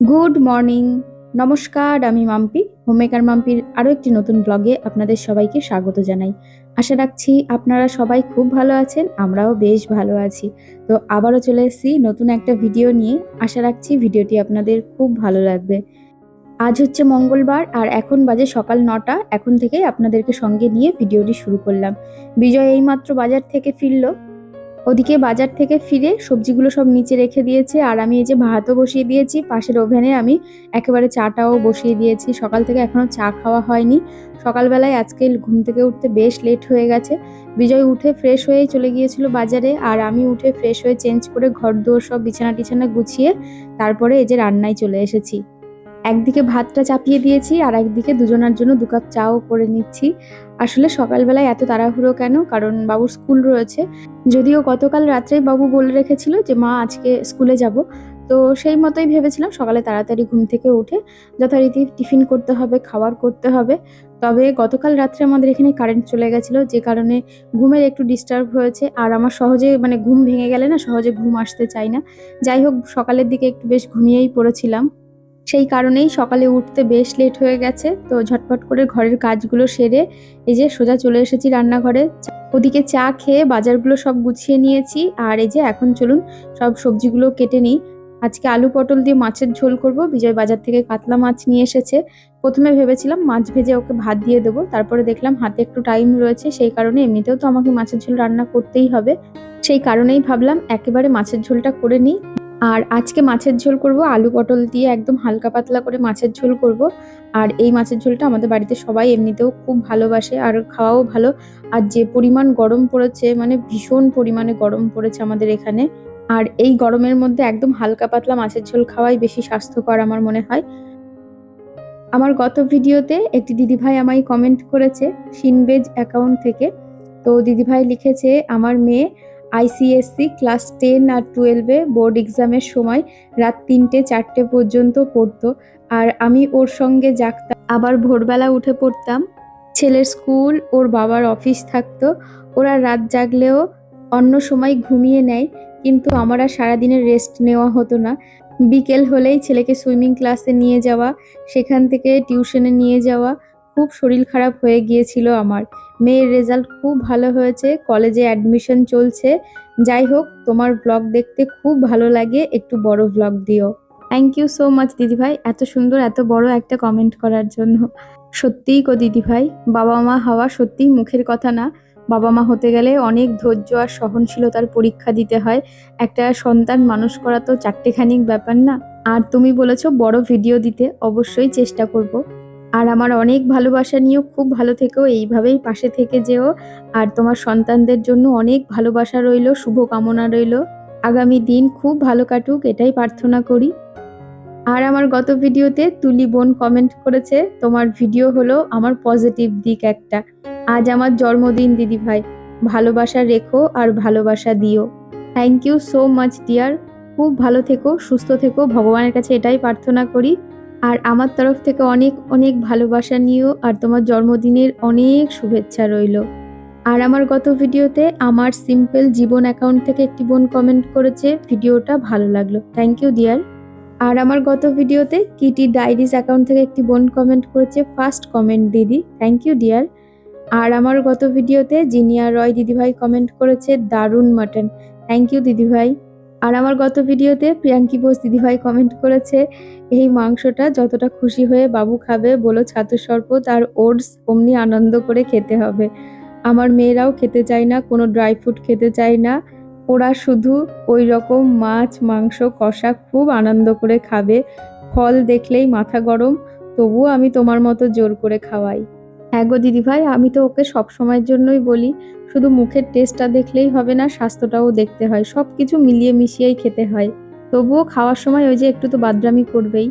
Good morning. নমস্কার, আমি Mampi. Homemaker মাম্পির আরও একটি নতুন ব্লগে আপনাদের সবাইকে স্বাগত জানাই। আশা রাখছি আপনারা সবাই খুব ভালো আছেন, আমরাও বেশ ভালো আছি। তো আবারও চলে এসেছি নতুন একটা ভিডিও নিয়ে। আশা রাখছি ভিডিওটি আপনাদের খুব ভালো লাগবে। আজ হচ্ছে মঙ্গলবার আর এখন বাজে সকাল ৯টা। এখন থেকেই আপনাদেরকে সঙ্গে নিয়ে ভিডিওটি শুরু করলাম। বিজয় এইমাত্র বাজার থেকে ফিরল। ওদিকে বাজার থেকে ফিরে সবজিগুলো সব নিচে রেখে দিয়েছে আর আমি এই যে ভাতও বসিয়ে দিয়েছি। পাশের ওভেনে আমি একেবারে চাটাও বসিয়ে দিয়েছি। সকাল থেকে এখনো চা খাওয়া হয়নি। সকালবেলায় আজকে ঘুম থেকে উঠতে বেশ লেট হয়ে গেছে। বিজয় উঠে ফ্রেশ হয়েই চলে গিয়েছিল বাজারে আর আমি উঠে ফ্রেশ হয়ে চেঞ্জ করে ঘর দুয়ার সব বিছানা টিছানা গুছিয়ে তারপরে এই যে রান্নায় চলে এসেছি। একদিকে ভাতটা চাপিয়ে দিয়েছি আর একদিকে দুজনার জন্য ২ কাপ চাও করে নিচ্ছি। আসলে সকালবেলায় এত তাড়াহুড়ো কেন? কারণ বাবুর স্কুল রয়েছে। যদিও গতকাল রাত্রেই বাবু বলে রেখেছিল যে মা আজকে স্কুলে যাব। তো সেই মতোই ভেবেছিলাম সকালে তাড়াতাড়ি ঘুম থেকে উঠে যথারীতি টিফিন করতে হবে, খাবার করতে হবে। তবে গতকাল রাত্রে আমাদের এখানে কারেন্ট চলে গেছিল, যে কারণে ঘুমের একটু ডিস্টার্ব হয়েছে। আর আমার সহজে ঘুম ভেঙে গেলে না সহজে ঘুম আসতে চায় না। যাই হোক, সকালের দিকে একটু বেশ ঘুমিয়েই পড়েছিলাম। সেই কারণেই সকালে উঠতে বেশ লেট হয়ে গেছে। তো ঝটপট করে ঘরের কাজগুলো সেরে এই যে সোজা চলে এসেছি রান্নাঘরে। ওদিকে চা খেয়ে বাজারগুলো সব গুছিয়ে নিয়েছি আর এই যে এখন চলুন সব সবজিগুলো কেটে নিই। আজকে আলু পটল দিয়ে মাছের ঝোল করব। বিজয় বাজার থেকে কাতলা মাছ নিয়ে এসেছে। প্রথমে ভেবেছিলাম মাছ ভেজে ওকে ভাত দিয়ে দেবো, তারপরে দেখলাম হাতে একটু টাইম রয়েছে, সেই কারণে এমনিতেও তো আমাকে মাছের ঝোল রান্না করতেই হবে। সেই কারণেই ভাবলাম একেবারে মাছের ঝোলটা করে নিই। আর আজকে মাছের ঝোল করব আলু পটল দিয়ে, একদম হালকা পাতলা করে মাছের ঝোল করব। আর এই মাছের ঝোলটা আমাদের বাড়িতে সবাই এমনিতেও খুব ভালোবাসে আর খাওয়াও ভালো। আর যে পরিমাণ গরম পড়েছে, ভীষণ পরিমাণে গরম পড়েছে আমাদের এখানে। আর এই গরমের মধ্যে একদম হালকা পাতলা মাছের ঝোল খাওয়াই বেশি স্বাস্থ্যকর আমার মনে হয়। আমার গত ভিডিওতে একটি দিদিভাই আমায় কমেন্ট করেছে সিনবেজ অ্যাকাউন্ট থেকে। তো দিদিভাই লিখেছে, আমার মেয়ে আইসিএসসি ক্লাস 10 আর 12-এ বোর্ড এক্সামের সময় রাত ৩টে-৪টে পর্যন্ত পড়তো আর আমি ওর সঙ্গে জাগতাম, আবার ভোরবেলা উঠে পড়তাম। ছেলের স্কুল, ওর বাবার অফিস থাকতো। ওরা রাত জাগলেও অন্য সময় ঘুমিয়ে নেয়, কিন্তু আমার আর সারাদিনের রেস্ট নেওয়া হতো না। বিকেল হলেই ছেলেকে সুইমিং ক্লাসে নিয়ে যাওয়া, সেখান থেকে টিউশনে নিয়ে যাওয়া। খুব শরীর খারাপ হয়ে গিয়েছিল আমার। মেয়ের রেজাল্ট খুব ভালো হয়েছে, কলেজে অ্যাডমিশন চলছে। যাই হোক, তোমার ব্লগ দেখতে খুব ভালো লাগে, একটু বড় ব্লগ দিও। থ্যাংক ইউ সো মাচ দিদিভাই, এত সুন্দর এত বড় একটা কমেন্ট করার জন্য। সত্যিই গো দিদিভাই, বাবা মা হওয়া সত্যিই মুখের কথা না। বাবা মা হতে গেলে অনেক ধৈর্য আর সহনশীলতার পরীক্ষা দিতে হয়। একটা সন্তান মানুষ করা তো চারটেখানিক ব্যাপার না। আর তুমি বলেছো বড় ভিডিও দিতে, অবশ্যই চেষ্টা করব। আর আমার অনেক ভালোবাসা নিয়েও, খুব ভালো থেকো, এইভাবেই পাশে থেকে যেও। আর তোমার সন্তানদের জন্য অনেক ভালোবাসা রইলো, শুভকামনা রইলো। আগামী দিন খুব ভালো কাটুক, এটাই প্রার্থনা করি। আর আমার গত ভিডিওতে তুলি বোন কমেন্ট করেছে, তোমার ভিডিও হলো আমার পজিটিভ দিক একটা। আজ আমার জন্মদিন দিদিভাই, ভালোবাসা রেখো আর ভালোবাসা দিও। Thank you so much dear. খুব ভালো থেকো, সুস্থ থেকো, ভগবানের কাছে এটাই প্রার্থনা করি। আর আমার তরফ থেকে অনেক অনেক ভালোবাসা নিও আর তোমার জন্মদিনের অনেক শুভেচ্ছা রইল। আর আমার গত ভিডিওতে আমার সিম্পল জীবন অ্যাকাউন্ট থেকে একটি বোন কমেন্ট করেছে, ভিডিওটা ভালো লাগলো, থ্যাংক ইউ ডিয়ার। আর আমার গত ভিডিওতে কিটি ডায়েরিজ অ্যাকাউন্ট থেকে একটি বোন কমেন্ট করেছে, ফার্স্ট কমেন্ট দিদি, থ্যাংক ইউ ডিয়ার। আর আমার গত ভিডিওতে জিনিয়া রয় দিদিভাই কমেন্ট করেছে, দারুণ মাটন, থ্যাংক ইউ দিদিভাই। আর আমার গত ভিডিওতে প্রিয়াঙ্কি বোস দিদিভাই কমেন্ট করেছে, এই মাংসটা যতটা খুশি হয়ে বাবু খাবে বলো ছাতুর শরবত আর ওটস অমনি আনন্দ করে খেতে হবে। আমার মেয়েরাও খেতে চায় না, কোনো ড্রাই ফ্রুট খেতে চায় না। ওরা শুধু ওই রকম মাছ মাংস কষা খুব আনন্দ করে খাবে। ফল দেখলেই মাথা গরম, তবুও আমি তোমার মতো জোর করে খাওয়াই। হ্যাঁ গো দিদিভাই, আমি তো ওকে সব সময়ের জন্যই বলি, শুধু মুখের টেস্টটা দেখলেই হবে না, স্বাস্থ্যটাও দেখতে হয়, সব কিছু মিলিয়ে মিশিয়েই খেতে হয়। তবুও খাওয়ার সময় ওই যে একটু তো বাদরামি করবেই।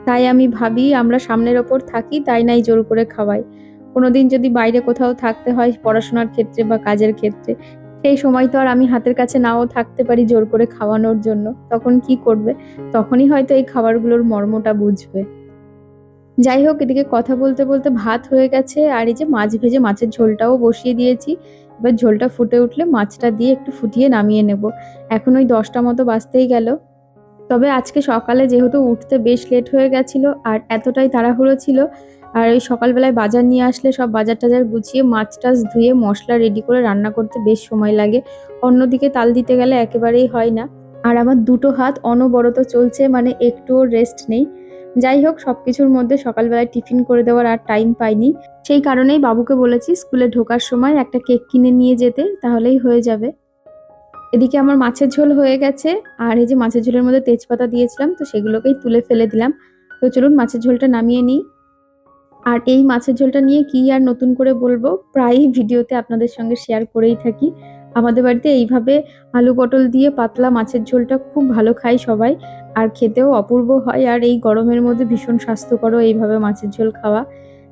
তাই আমি ভাবি আমরা সামনের ওপর থাকি, তাই নাই জোর করে খাওয়াই। কোনোদিন যদি বাইরে কোথাও থাকতে হয় পড়াশোনার ক্ষেত্রে বা কাজের ক্ষেত্রে, সেই সময় তো আর আমি হাতের কাছে নাও থাকতে পারি জোর করে খাওয়ানোর জন্য, তখন কি করবে? তখনই হয়তো এই খাবারগুলোর মর্মটা বুঝবে। যাই হোক, এদিকে কথা বলতে বলতে ভাত হয়ে গেছে আর এই যে মাছ ভেজে মাছের ঝোলটাও বসিয়ে দিয়েছি। এবার ঝোলটা ফুটে উঠলে মাছটা দিয়ে একটু ফুটিয়ে নামিয়ে নেব। এখন ওই 10টা মতো বাজতেই গেল। তবে আজকে সকালে যেহেতু উঠতে বেশ লেট হয়ে গেছিল আর এতটাই তাড়াহুড়ো ছিল, আর ওই সকালবেলায় বাজার নিয়ে আসলে সব বাজার টাজার গুছিয়ে মাছ টাছ ধুয়ে মশলা রেডি করে রান্না করতে বেশ সময় লাগে। অন্যদিকে তাল দিতে গেলে একেবারেই হয় না। আর আমার দুটো হাত অনবরত চলছে, মানে একটুও রেস্ট নেই। যাই হোক, সবকিছুর মধ্যে সকালবেলায় টিফিন করে দেওয়ার আর টাইম পাইনি। সেই কারণেই বাবুকে বলেছি স্কুলে ঢোকার সময় একটা কেক কিনে নিয়ে যেতে, তাহলেই হয়ে যাবে। এদিকে আমার মাছের ঝোল হয়ে গেছে, আর এই যে মাছের ঝোলের মধ্যে তেজপাতা দিয়েছিলাম, তো সেগুলোকেই তুলে ফেলে দিলাম। তো চলুন মাছের ঝোলটা নামিয়ে নিই। আর এই মাছের ঝোলটা নিয়ে কি আর নতুন করে বলবো, প্রায়ই ভিডিওতে আপনাদের সঙ্গে শেয়ার করেই থাকি। আমাদের বাড়িতে এইভাবে আলু পটল দিয়ে পাতলা মাছের ঝোলটা খুব ভালো খায় সবাই, আর খেতেও অপূর্ব হয়। আর এই গরমের মধ্যে ভীষণ স্বাস্থ্যকরও এইভাবে মাছের ঝোল খাওয়া।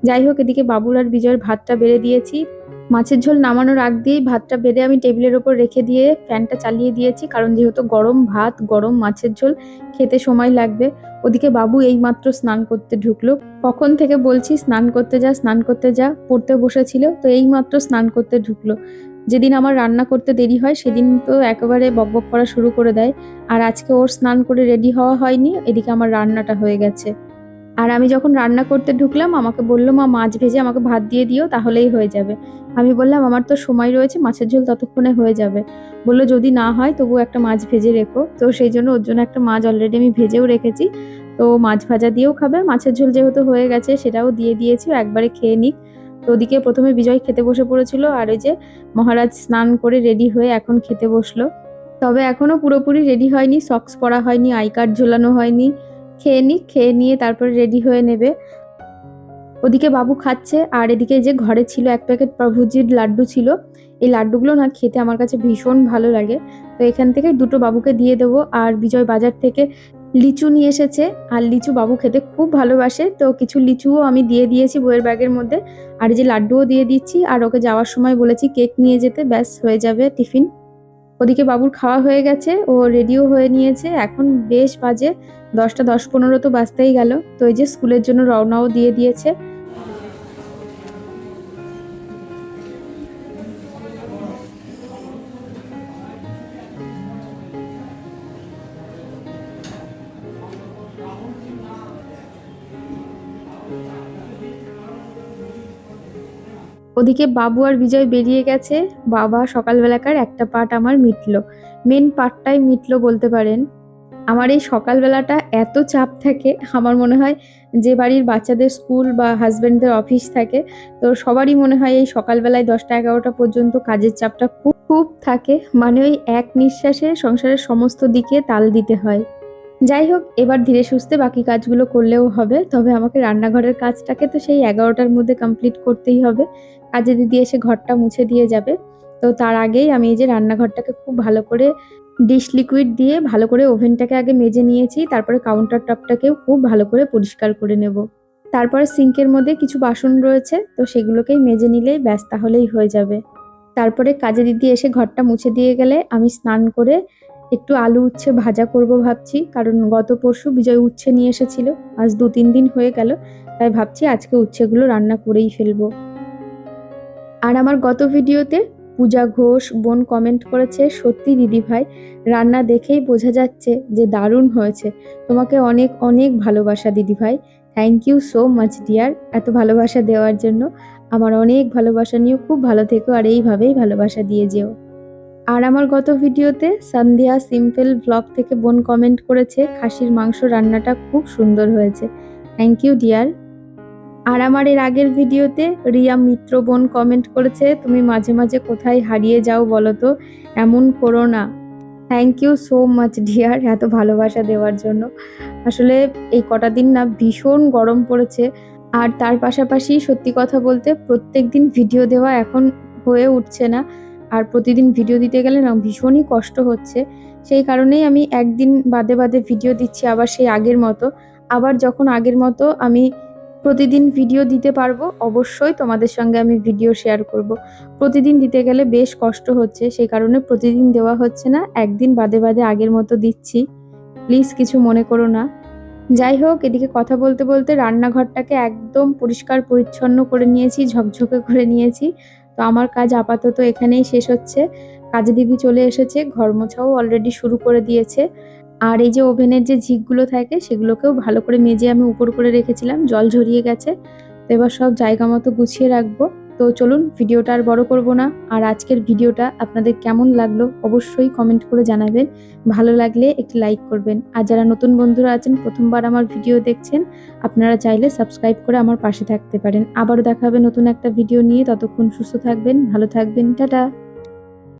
যাই হোক, এদিকে বাবুর আর বিজয়ের ভাতটা বেড়ে দিয়েছি। মাছের ঝোল নামানোর আগ দিয়েই ভাতটা বেড়ে আমি টেবিলের ওপর রেখে দিয়ে ফ্যানটা চালিয়ে দিয়েছি, কারণ যেহেতু গরম ভাত গরম মাছের ঝোল খেতে সময় লাগবে। ওদিকে বাবু এইমাত্র স্নান করতে ঢুকলো। কখন থেকে বলছি স্নান করতে যা স্নান করতে যা, পড়তে বসেছিল, তো এইমাত্র স্নান করতে ঢুকলো। যেদিন আমার রান্না করতে দেরি হয় সেদিন তো একেবারে বকবক করা শুরু করে দেয়। আর আজকে ওর স্নান করে রেডি হওয়া হয়নি, এদিকে আমার রান্নাটা হয়ে গেছে। আর আমি যখন রান্না করতে ঢুকলাম আমাকে বলল, মা মাছ ভেজে আমাকে ভাত দিয়ে দিও, তাহলেই হয়ে যাবে। আমি বললাম আমার তো সময় রয়েছে, মাছের ঝোল ততক্ষণে হয়ে যাবে। বললো যদি না হয় তবু একটা মাছ ভেজে রেখো। তো সেই জন্য ওর জন্য একটা মাছ অলরেডি আমি ভেজেও রেখেছি। তো মাছ ভাজা দিয়েও খাবে, মাছের ঝোল যেহেতু হয়ে গেছে সেটাও দিয়ে দিয়েছি, একবারে খেয়ে নিক। তো ওদিকে প্রথমে বিজয় খেতে বসে পড়েছিল, আর ওই যে মহারাজ স্নান করে রেডি হয়ে এখন খেতে বসলো। তবে এখনো পুরোপুরি রেডি হয়নি, সক্স পরা হয়নি, আই কার্ড ঝোলানো হয়নি। খেয়ে নিক, খেয়ে নিয়ে তারপরে রেডি হয়ে নেবে। ওদিকে বাবু খাচ্ছে, আর এদিকে যে ঘরে ছিল এক প্যাকেট প্রভুজির লাড্ডু ছিল। এই লাড্ডুগুলো না খেতে আমার কাছে ভীষণ ভালো লাগে। তো এখান থেকে দুটো বাবুকে দিয়ে দেবো। আর বিজয় বাজার থেকে লিচু নিয়ে এসেছে, আর লিচু বাবু খেতে খুব ভালোবাসে, তো কিছু লিচুও আমি দিয়ে দিয়েছি বইয়ের ব্যাগের মধ্যে। আর এই যে লাড্ডুও দিয়ে দিচ্ছি, আর ওকে যাওয়ার সময় বলেছি কেক নিয়ে যেতে, ব্যাস হয়ে যাবে টিফিন। ওদিকে বাবুর খাওয়া হয়ে গেছে, ও রেডিও হয়ে নিয়েছে। এখন বেশ বাজে 10টা 10-15 তো বাজতেই গেল। তো এই যে স্কুলের জন্য রওনাও দিয়ে দিয়েছে। ওদিকে বাবু আর বিজয় বেরিয়ে গেছে। বাবা সকালবেলাকার একটা পার্ট আমার মিটলো, মেন পার্টটাই মিটলো বলতে পারেন। আমার এই সকালবেলাটা এত চাপ থাকে, আমার মনে হয় যে বাড়ির বাচ্চাদের স্কুল বা হাজবেন্ডদের অফিস থাকে, তো সবারই মনে হয় এই সকালবেলায় 10টা 11টা পর্যন্ত কাজের চাপটা খুব খুব থাকে। মানে ওই এক নিঃশ্বাসে সংসারের সমস্ত দিকে তাল দিতে হয়। যাই হোক, এবার ধীরে সুস্থে বাকি কাজগুলো করলেও হবে, তবে আমাকে রান্নাঘরের কাজটাকে তো সেই 11টার মধ্যে কমপ্লিট করতেই হবে। কাজে দিদি এসে ঘরটা মুছে দিয়ে যাবে। তো তার আগেই আমি এই যে রান্নাঘরটাকে খুব ভালো করে ডিশ লিকুইড দিয়ে ভালো করে ওভেনটাকে আগে মেজে নিয়েছি, তারপরে কাউন্টার টপটাকেও খুব ভালো করে পরিষ্কার করে নেব। তারপরে সিঙ্কের মধ্যে কিছু বাসন রয়েছে, তো সেগুলোকেই মেজে নিলেই ব্যাস, তাহলেই হয়ে যাবে। তারপরে কাজে দিদি এসে ঘরটা মুছে দিয়ে গেলে আমি স্নান করে একটু আলু উচ্ছে ভাজা করব ভাবছি, কারণ গত পরশু বিজয় উচ্ছে নিয়ে এসেছিল, আজ 2-3 দিন হয়ে গেল, তাই ভাবছি আজকে উচ্ছেগুলো রান্না করেই ফেলবো। আর আমার গত ভিডিওতে পূজা ঘোষ বোন কমেন্ট করেছে, সত্যি দিদি ভাই রান্না দেখেই বোঝা যাচ্ছে যে দারুণ হয়েছে, তোমাকে অনেক অনেক ভালোবাসা দিদি ভাই। Thank you so much dear, এত ভালোবাসা দেওয়ার জন্য। আমার অনেক ভালোবাসা নিয়েও, খুব ভালো থেকো আর এইভাবেই ভালোবাসা দিয়ে যেও। আর আমার গত ভিডিওতে সন্ধ্যা সিম্পল ব্লগ থেকে বোন কমেন্ট করেছে, খাসির মাংস রান্নাটা খুব সুন্দর হয়েছে। Thank you dear. আর আমার এর আগের ভিডিওতে রিয়া মিত্র বোন কমেন্ট করেছে, তুমি মাঝে মাঝে কোথায় হারিয়ে যাও বলো তো, এমন করো না। Thank you so much dear, এত ভালোবাসা দেওয়ার জন্য। আসলে এই কটা দিন না ভীষণ গরম পড়েছে, আর তার পাশাপাশি সত্যি কথা বলতে প্রত্যেক দিন ভিডিও দেওয়া এখন হয়ে উঠছে না। আর প্রতিদিন ভিডিও দিতে গেলে না ভীষণই কষ্ট হচ্ছে। সেই কারণেই আমি একদিন বাদে বাদে ভিডিও দিচ্ছি, আবার সেই আগের মতো। আবার যখন আগের মতো আমি প্রতিদিন ভিডিও দিতে পারবো, অবশ্যই তোমাদের সঙ্গে আমি ভিডিও শেয়ার করব। প্রতিদিন দিতে গেলে বেশ কষ্ট হচ্ছে, সেই কারণে প্রতিদিন দেওয়া হচ্ছে না, একদিন বাদে বাদে আগের মতো দিচ্ছি। প্লিজ কিছু মনে করো না। যাই হোক, এদিকে কথা বলতে বলতে রান্নাঘরটাকে একদম পরিষ্কার পরিচ্ছন্ন করে নিয়েছি, ঝকঝকে করে নিয়েছি। তো আমার কাজ আপাতত এখানেই শেষ হচ্ছে। কাজে দিদি চলে এসেছে, ঘর মোছাও অলরেডি শুরু করে দিয়েছে। আর এই যে ওভেনের যে ঝিকগুলো থাকে সেগুলোকেও ভালো করে মেজে আমি উপর করে রেখেছিলাম, জল ঝরিয়ে গেছে। তো এবার সব জায়গা মতো গুছিয়ে রাখবো। তো চলুন ভিডিওটা আর বড় করব না। আর আজকের ভিডিওটা আপনাদের কেমন লাগলো অবশ্যই কমেন্ট করে জানাবেন। ভালো লাগলে একটি লাইক করবেন। আর যারা নতুন বন্ধুরা আছেন প্রথমবার আমার ভিডিও দেখছেন, আপনারা চাইলে সাবস্ক্রাইব করে আমার পাশে থাকতে পারেন। আবারও দেখা হবে নতুন একটা ভিডিও নিয়ে। ততক্ষণ সুস্থ থাকবেন, ভালো থাকবেন। টাটা।